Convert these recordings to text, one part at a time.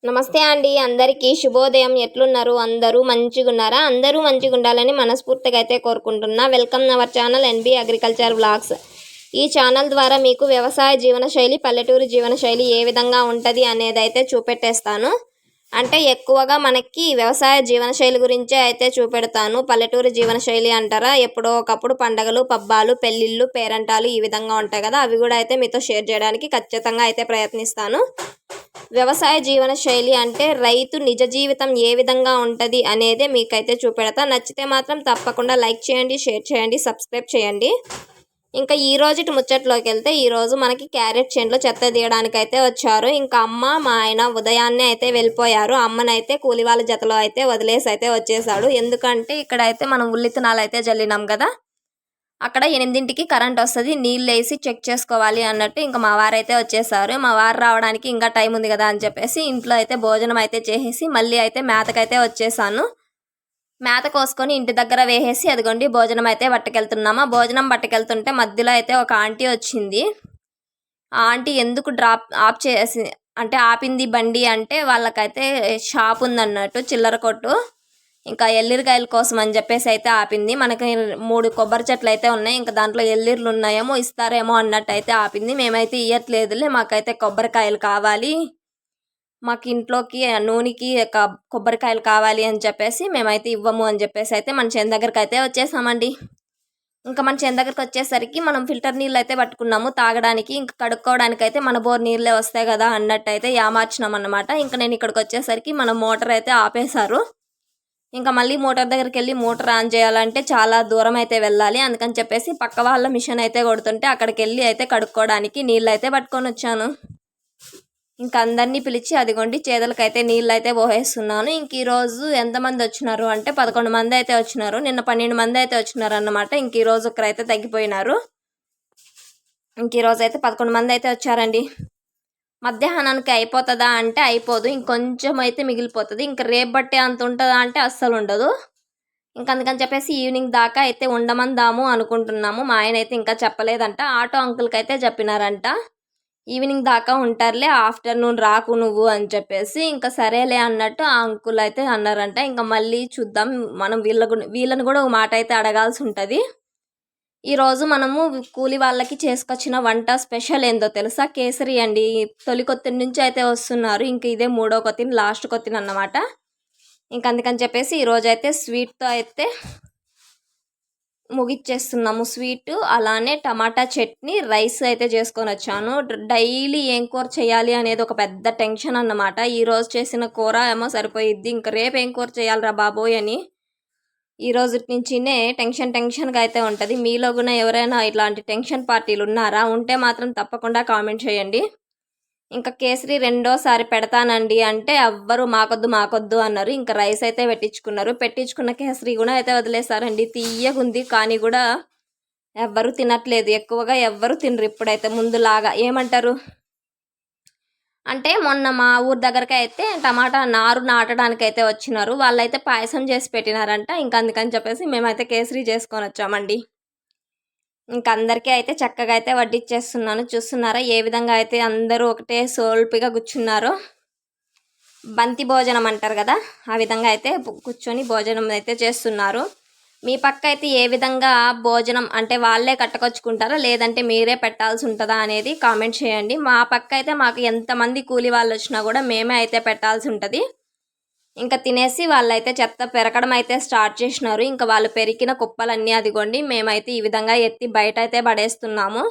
నమస్తే అండి అందరికీ శుభోదయం. ఎట్లున్నారు? అందరూ మంచిగున్నారా? అందరూ మంచిగుండాలని మనస్ఫూర్తిగా అయితే కోరుకుంటున్నా. Welcome our channel NB agriculture vlogs. ఈ ఛానల్ ద్వారా మీకు వ్యవసాయ జీవన శైలి, పల్లెటూరు జీవన శైలి ఏ విధంగా ఉంటుంది అనేది అయితే చూపెట్టేస్తాను. అంటే ఎక్కువగా మనకి వ్యవసాయ జీవన శైలి గురించే అయితే చూపెడతాను. పల్లెటూరు జీవన శైలి అంటారా, ఎప్పుడో ఒకప్పుడు పండగలు, పబ్బాలు, పెళ్ళిళ్ళు, పేరంటాలు ఈ విధంగా ఉంటాయి కదా, అవి కూడా అయితే మీతో షేర్ చేయడానికి ఖచ్చితంగా అయితే ప్రయత్నిస్తాను. వ్యవసాయ జీవన శైలి అంటే రైతు నిజ జీవితం ఏ విధంగా ఉంటుంది అనేదే మీకైతే చూపెడతా. నచ్చితే మాత్రం తప్పకుండా లైక్ చేయండి, షేర్ చేయండి, సబ్స్క్రైబ్ చేయండి. ఇంకా ఈ రోజుటి ముచ్చట్లోకి వెళ్తే, ఈరోజు మనకి క్యారెట్ చేనులో చెత్త తీయడానికి అయితే వచ్చారు. ఇంకా అమ్మ మా ఆయన ఉదయాన్నే అయితే వెళ్ళిపోయారు. అమ్మనైతే కూలి వాళ్ళ జతలో అయితే వదిలేసి అయితే వచ్చేసాడు. ఎందుకంటే ఇక్కడైతే మనం ఉల్లితనాలు అయితే జల్లినాం కదా, అక్కడ 8ంటికి కరెంట్ వస్తుంది, నీళ్ళు వేసి చెక్ చేసుకోవాలి అన్నట్టు ఇంకా మా వారైతే వచ్చేసారు. మా వారు రావడానికి ఇంకా టైం ఉంది కదా అని చెప్పేసి ఇంట్లో అయితే భోజనం అయితే చేసేసి మళ్ళీ అయితే మేతకైతే వచ్చేసాను. మేత కోసుకొని ఇంటి దగ్గర వేసేసి అదిగోండి భోజనం అయితే పట్టుకెళ్తున్నామా. భోజనం పట్టుకెళ్తుంటే మధ్యలో అయితే ఒక ఆంటీ వచ్చింది. ఆ ఆంటీ ఎందుకు ఆఫ్ చేసి అంటే ఆపింది బండి అంటే, వాళ్ళకైతే షాప్ ఉందన్నట్టు, చిల్లర కొట్టు. ఇంకా ఎల్లిరికాయల కోసం అని చెప్పేసి అయితే ఆపింది. మనకి 3 కొబ్బరి చెట్లు అయితే ఉన్నాయి. ఇంకా దాంట్లో ఎల్లిర్లు ఉన్నాయేమో, ఇస్తారేమో అన్నట్టు అయితే ఆపింది. మేమైతే ఇయ్యట్లేదులే, మాకైతే కొబ్బరికాయలు కావాలి, మాకు ఇంట్లోకి నూనెకి కొబ్బరికాయలు కావాలి అని చెప్పేసి మేమైతే ఇవ్వము అని చెప్పేసి అయితే మన చేను దగ్గరికి అయితే వచ్చేసామండి. ఇంకా మన చేను దగ్గరికి వచ్చేసరికి మనం ఫిల్టర్ నీళ్ళు అయితే పట్టుకున్నాము తాగడానికి. ఇంకా కడుక్కోవడానికి అయితే మన బోర్ నీళ్ళే వస్తాయి కదా అన్నట్టు అయితే యామార్చినాం అన్నమాట. ఇంకా నేను ఇక్కడికి వచ్చేసరికి మన మోటార్ అయితే ఆపేశారు. ఇంకా మళ్ళీ మోటార్ దగ్గరికి వెళ్ళి మోటార్ ఆన్ చేయాలంటే చాలా దూరం అయితే వెళ్ళాలి. అందుకని చెప్పేసి పక్క వాళ్ళ మిషన్ అయితే కొడుతుంటే అక్కడికి వెళ్ళి అయితే కడుక్కోవడానికి నీళ్ళు అయితే పట్టుకొని వచ్చాను. ఇంకా అందరినీ పిలిచి అదిగోండి చేదలకైతే నీళ్ళు అయితే పోసేస్తున్నాను. ఇంక ఈరోజు ఎంతమంది వచ్చినారు అంటే 11 మంది అయితే వచ్చినారు. నిన్న 12 మంది అయితే వచ్చినారు అన్నమాట. ఇంక ఈరోజు ఒకరైతే తగ్గిపోయినారు. ఇంక ఈరోజు అయితే 11 మంది అయితే వచ్చారండి. మధ్యాహ్నానికి అయిపోతుందా అంటే అయిపోదు, ఇంకొంచెం అయితే మిగిలిపోతుంది. ఇంకా రేపు బట్టే అంత ఉంటుందా అంటే అస్సలు ఉండదు. ఇంకా అందుకని చెప్పేసి ఈవినింగ్ దాకా అయితే ఉండమందాము అనుకుంటున్నాము. మా ఆయన అయితే ఇంకా చెప్పలేదంట. ఆటో అంకుల్కి అయితే చెప్పినారంట ఈవినింగ్ దాకా ఉంటారులే, ఆఫ్టర్నూన్ రాకు నువ్వు అని చెప్పేసి. ఇంకా సరేలే అన్నట్టు ఆ అంకుల్ అయితే అన్నారంట. ఇంకా మళ్ళీ చూద్దాం, మనం వీళ్ళని కూడా ఒక మాట అయితే అడగాల్సి ఉంటుంది. ఈరోజు మనము కూలి వాళ్ళకి చేసుకొచ్చిన వంట స్పెషల్ ఏందో తెలుసా? కేసరి అండి. తొలి కొత్తిన నుంచి అయితే వస్తున్నారు. ఇంక ఇదే 3వ కొత్తిన, లాస్ట్ కొత్తిన అన్నమాట. ఇంక అందుకని చెప్పేసి ఈరోజు అయితే స్వీట్తో అయితే ముగిచ్చేస్తున్నాము. స్వీటు అలానే టమాటా చట్నీ, రైస్ అయితే చేసుకొని వచ్చాను. డైలీ ఏం కూర చేయాలి అనేది ఒక పెద్ద టెన్షన్ అన్నమాట. ఈరోజు చేసిన కూర ఏమో సరిపోయిద్ది, ఇంకా రేపు ఏం కూర చేయాలిరా బాబోయ్ అని ఈ రోజు నుంచినే టెన్షన్గా అయితే ఉంటుంది. మీలో కూడా ఎవరైనా ఇట్లాంటి టెన్షన్ పార్టీలు ఉన్నారా? ఉంటే మాత్రం తప్పకుండా కామెంట్ చేయండి. ఇంకా కేసరి రెండోసారి పెడతానండి అంటే ఎవ్వరు మాకొద్దు అన్నారు. ఇంకా రైస్ అయితే పెట్టించుకున్న కేసరి కూడా అయితే వదిలేసారండి. తీయగుంది కానీ కూడా ఎవ్వరు తినట్లేదు, ఎక్కువగా ఎవ్వరు తినరు ఇప్పుడైతే ముందులాగా. ఏమంటారు అంటే, మొన్న మా ఊరు దగ్గరకి అయితే టమాటా నారు నాటడానికి అయితే వచ్చినారు. వాళ్ళైతే పాయసం చేసి పెట్టినారంట. ఇంకా అందుకని చెప్పేసి మేమైతే కేసరి చేసుకొని వచ్చామండి. ఇంకా అందరికీ అయితే చక్కగా అయితే వడ్డిచ్చేస్తున్నాను. చూస్తున్నారా ఏ విధంగా అయితే అందరూ ఒకటే సోల్పిగా కూర్చున్నారో. బంతి భోజనం అంటారు కదా, ఆ విధంగా అయితే కూర్చొని భోజనం అయితే చేస్తున్నారు. మీ పక్క అయితే ఏ విధంగా భోజనం అంటే వాళ్ళే కట్టుకొచ్చుకుంటారా లేదంటే మీరే పెట్టాల్సి ఉంటుందా అనేది కామెంట్ చేయండి. మా పక్క అయితే మాకు ఎంతమంది కూలి వాళ్ళు వచ్చినా కూడా మేమే అయితే పెట్టాల్సి ఉంటుంది. ఇంకా తినేసి వాళ్ళైతే చెత్త పెరకడం అయితే స్టార్ట్ చేసినారు. ఇంకా వాళ్ళు పెరికిన కుప్పలన్నీ అదిగోండి మేమైతే ఈ విధంగా ఎత్తి బయట అయితే పడేస్తున్నాము.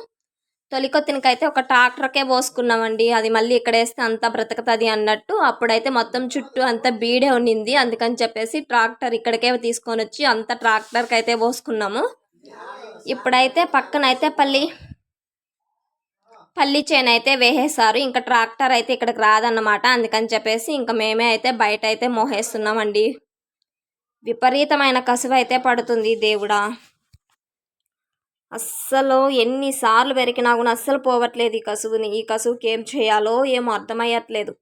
తొలికొత్తినకైతే ఒక ట్రాక్టర్కే పోసుకున్నామండి. అది మళ్ళీ ఇక్కడ వేస్తే అంతా బ్రతకతుంది అన్నట్టు. అప్పుడైతే మొత్తం చుట్టూ అంతా బీడే ఉండింది. అందుకని చెప్పేసి ట్రాక్టర్ ఇక్కడికే తీసుకొని వచ్చి అంత ట్రాక్టర్కి అయితే పోసుకున్నాము. ఇప్పుడైతే పక్కనైతే పల్లి చేను అయితే వేసేసారు. ఇంకా ట్రాక్టర్ అయితే ఇక్కడికి రాదన్నమాట. అందుకని చెప్పేసి ఇంకా మేమే అయితే బయట అయితే మోహేస్తున్నామండి. విపరీతమైన కసువు అయితే పడుతుంది దేవుడా. అస్సలు ఎన్నిసార్లు పెరికినా కూడా అస్సలు పోవట్లేదు ఈ కసువుని. ఈ కసువుకి ఏం చేయాలో ఏమో అర్థమయ్యట్లేదు.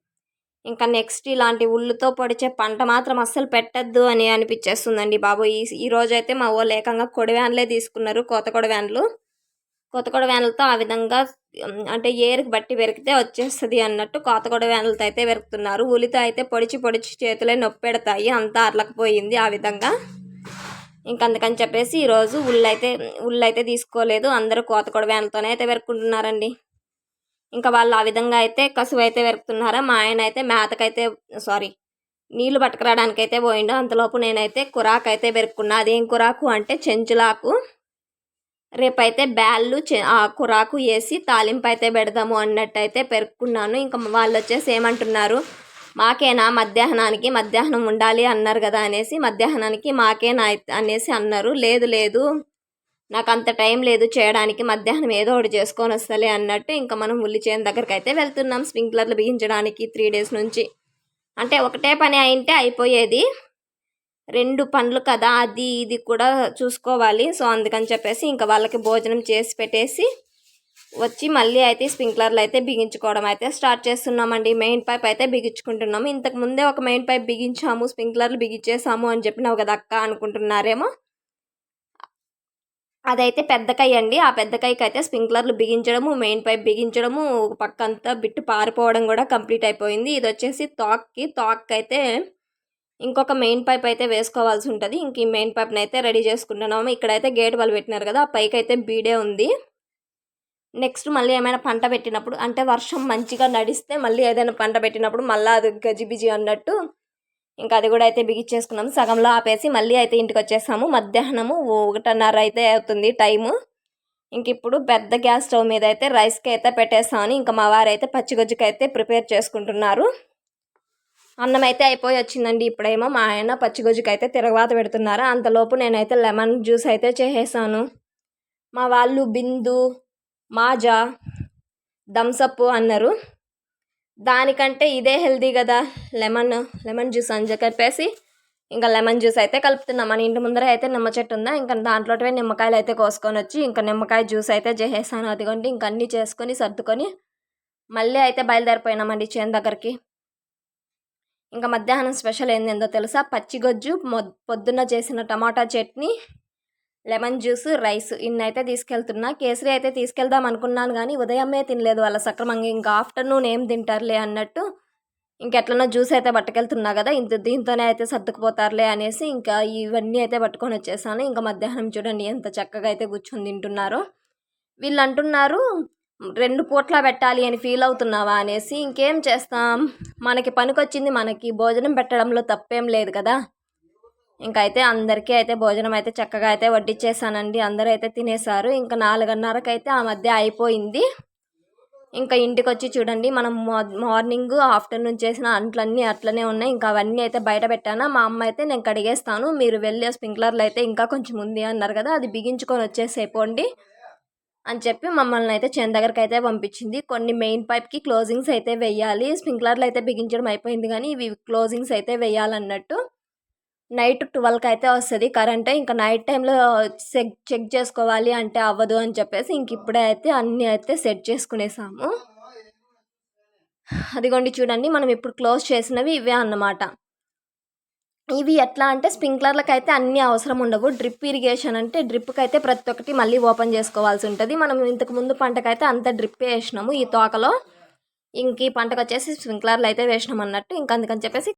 ఇంకా నెక్స్ట్ ఇలాంటి ఉళ్ళుతో పొడిచే పంట మాత్రం అస్సలు పెట్టద్దు అని అనిపించేస్తుందండి బాబు. ఈరోజు అయితే మా వాళ్ళు ఏకంగా కొడవ్యాన్లే తీసుకున్నారు, కోత కొడవ్యాన్లు. కొత్తగూడ వ్యానులతో ఆ విధంగా అంటే ఏరుకి బట్టి పెరిగితే వచ్చేస్తుంది అన్నట్టు కొత్తగూడ వ్యానులతో అయితే పెరుకుతున్నారు. ఉలితో అయితే పొడిచి పొడిచి చేతులే నొప్పి పెడతాయి, అంతా అర్లకపోయింది ఆ విధంగా. అందుకని చెప్పేసి ఈరోజు ఉళ్ళు అయితే తీసుకోలేదు, అందరూ కోతగూడ వ్యాన్లతోనే అయితే పెరుక్కుంటున్నారండి. ఇంకా వాళ్ళు ఆ విధంగా అయితే కసువు అయితే పెరుకుతున్నారా. మా ఆయన అయితే మేతకైతే నీళ్లు పట్టుకురావడానికి అయితే పోయిండు. అంతలోపు నేనైతే కురాకు అయితే పెరుక్కున్నా. అదేం కురాకు అంటే చెంచులాకు. రేపైతే బ్యాళ్ళు ఆ కురాకు వేసి తాలింపు అయితే పెడదాము అన్నట్టు అయితే పెరుక్కున్నాను. ఇంకా వాళ్ళు వచ్చేసి ఏమంటున్నారు, మాకేనా మధ్యాహ్నం ఉండాలి అన్నారు కదా అనేసి, మధ్యాహ్నానికి మాకేనా అనేసి అన్నారు. లేదు నాకు అంత టైం లేదు చేయడానికి, మధ్యాహ్నం ఏదో ఒకటి చేసుకొని వస్తలే అన్నట్టు ఇంకా మనం ఉల్లి చేను దగ్గరికి అయితే వెళ్తున్నాం స్ప్రింక్లర్లు బిగించడానికి 3 days నుంచి. అంటే ఒకటే పని అయింటే అయిపోయేది, 2 పనులు కదా, అది ఇది కూడా చూసుకోవాలి. సో అందుకని చెప్పేసి ఇంకా వాళ్ళకి భోజనం చేసి పెట్టేసి వచ్చి మళ్ళీ అయితే స్ప్రింక్లర్లు అయితే బిగించుకోవడం అయితే స్టార్ట్ చేస్తున్నామండి. మెయిన్ పైప్ అయితే బిగించుకుంటున్నాము. ఇంతకు ముందే ఒక మెయిన్ పైప్ బిగించాము, స్ప్రింక్లర్లు బిగించేసాము అని చెప్పినావు కదా అక్క అనుకుంటున్నారేమో. అదైతే పెద్ద కై అండి. ఆ పెద్ద కైకి అయితే స్ప్రింక్లర్లు బిగించడము, మెయిన్ పైప్ బిగించడము, ఒక పక్క అంతా బిట్టు పారిపోవడం కూడా కంప్లీట్ అయిపోయింది. ఇది వచ్చేసి తాక్ అయితే ఇంకొక మెయిన్ పైప్ అయితే వేసుకోవాల్సి ఉంటుంది. ఇంక ఈ మెయిన్ పైప్ని అయితే రెడీ చేసుకుంటున్నాము. ఇక్కడైతే గేట్ వాళ్ళు పెట్టినారు కదా, ఆ పైకి అయితే బీడే ఉంది. నెక్స్ట్ మళ్ళీ ఏమైనా పంట పెట్టినప్పుడు, అంటే వర్షం మంచిగా నడిస్తే మళ్ళీ ఏదైనా పంట పెట్టినప్పుడు మళ్ళీ అది గజిబిజి అన్నట్టు ఇంకా అది కూడా అయితే బిగించేసుకున్నాము. సగంలో ఆపేసి మళ్ళీ అయితే ఇంటికి వచ్చేసాము. మధ్యాహ్నము 1:30 అయితే అవుతుంది టైము. ఇంక ఇప్పుడు పెద్ద గ్యాస్ స్టవ్ మీద అయితే రైస్కి అయితే పెట్టేస్తాను. ఇంకా మా వారు అయితే పచ్చిగొజ్జుకి అయితే ప్రిపేర్ చేసుకుంటున్నారు. అన్నం అయితే అయిపోయి వచ్చిందండి. ఇప్పుడేమో మా ఆయన పచ్చిగొజ్జుకి అయితే తిరగవాత పెడుతున్నారు. అంతలోపు నేనైతే లెమన్ జ్యూస్ అయితే చేసేసాను. మా వాళ్ళు బిందు, మాజా, థమ్సప్ అన్నారు. దానికంటే ఇదే హెల్దీ కదా లెమన్ జ్యూస్ అని చెప్పేసి ఇంకా లెమన్ జ్యూస్ అయితే కలుపుతున్నాం. మన ఇంటి ముందర అయితే నిమ్మ చెట్టు ఉందా, ఇంకా దాంట్లో నిమ్మకాయలు అయితే కోసుకొని వచ్చి ఇంకా నిమ్మకాయ జ్యూస్ అయితే చేసేసాను. అదిగోండి ఇంక అన్నీ చేసుకొని సర్దుకొని మళ్ళీ అయితే బయలుదేరిపోయినామండి చేను దగ్గరికి. ఇంకా మధ్యాహ్నం స్పెషల్ ఏందో తెలుసా, పచ్చిగొజ్జు, పొద్దున్న చేసిన tomato chutney, lemon juice, rice ఇన్నైతే తీసుకెళ్తున్నా. కేసరి అయితే తీసుకెళ్దాం అనుకున్నాను కానీ ఉదయమే తినలేదు వాళ్ళ సక్రమంగా. ఇంకా ఆఫ్టర్నూన్ ఏం తింటారులే అన్నట్టు ఇంకెట్లనో జ్యూస్ అయితే పట్టుకెళ్తున్నా కదా, దీంతోనే అయితే సర్దుకుపోతారులే అనేసి ఇంకా ఇవన్నీ అయితే పట్టుకొని వచ్చేసాను. ఇంకా మధ్యాహ్నం చూడండి ఎంత చక్కగా అయితే కూర్చొని తింటున్నారో. వీళ్ళు అంటున్నారు 2 పూట్ల పెట్టాలి అని ఫీల్ అవుతున్నావా అనేసి. ఇంకేం చేస్తాం, మనకి పనికొచ్చింది మనకి భోజనం పెట్టడంలో తప్పేం లేదు కదా. ఇంకైతే అందరికీ అయితే భోజనం అయితే చక్కగా అయితే వడ్డిచ్చేసానండి. అందరూ అయితే తినేశారు. ఇంకా 4:30కి అయితే ఆ మధ్య అయిపోయింది. ఇంకా ఇంటికి వచ్చి చూడండి, మనం మార్నింగ్ ఆఫ్టర్నూన్ చేసిన అంట్లన్నీ అట్లనే ఉన్నాయి. ఇంకా అవన్నీ అయితే బయట పెట్టాను. మా అమ్మ అయితే నేను కడిగేస్తాను, మీరు వెళ్ళే స్ప్రింక్లర్లు అయితే ఇంకా కొంచెం ఉంది అన్నారు కదా, అది బిగించుకొని వచ్చేసేపోండి అని చెప్పి మమ్మల్ని అయితే చేను దగ్గరికి అయితే పంపించింది. కొన్ని మెయిన్ పైప్కి క్లోజింగ్స్ అయితే వేయాలి. స్ప్రింక్లర్లు అయితే బిగించడం అయిపోయింది కానీ ఇవి క్లోజింగ్స్ అయితే వేయాలన్నట్టు. నైట్ 12కి అయితే వస్తుంది కరెంట్. ఇంకా నైట్ టైంలో చెక్ చేసుకోవాలి అంటే అవ్వదు అని చెప్పేసి ఇంక ఇప్పుడే అయితే అన్నీ అయితే సెట్ చేసుకునేసాము. అదిగోండి చూడండి, మనం ఇప్పుడు క్లోజ్ చేసినవి ఇవే అన్నమాట. ఇవి ఎట్లా అంటే స్ప్రింక్లర్లకు అయితే అన్నీ అవసరం ఉండవు. డ్రిప్ ఇరిగేషన్ అంటే డ్రిప్కి అయితే ప్రతి ఒక్కటి మళ్ళీ ఓపెన్ చేసుకోవాల్సి ఉంటుంది. మనం ఇంతకు ముందు పంటకైతే అంత డ్రిప్పే వేసినాము ఈ తోకలో. ఇంక ఈ పంటకు వచ్చేసి స్ప్రింక్లర్లు అయితే వేసినాం అన్నట్టు. ఇంక అందుకని చెప్పేసి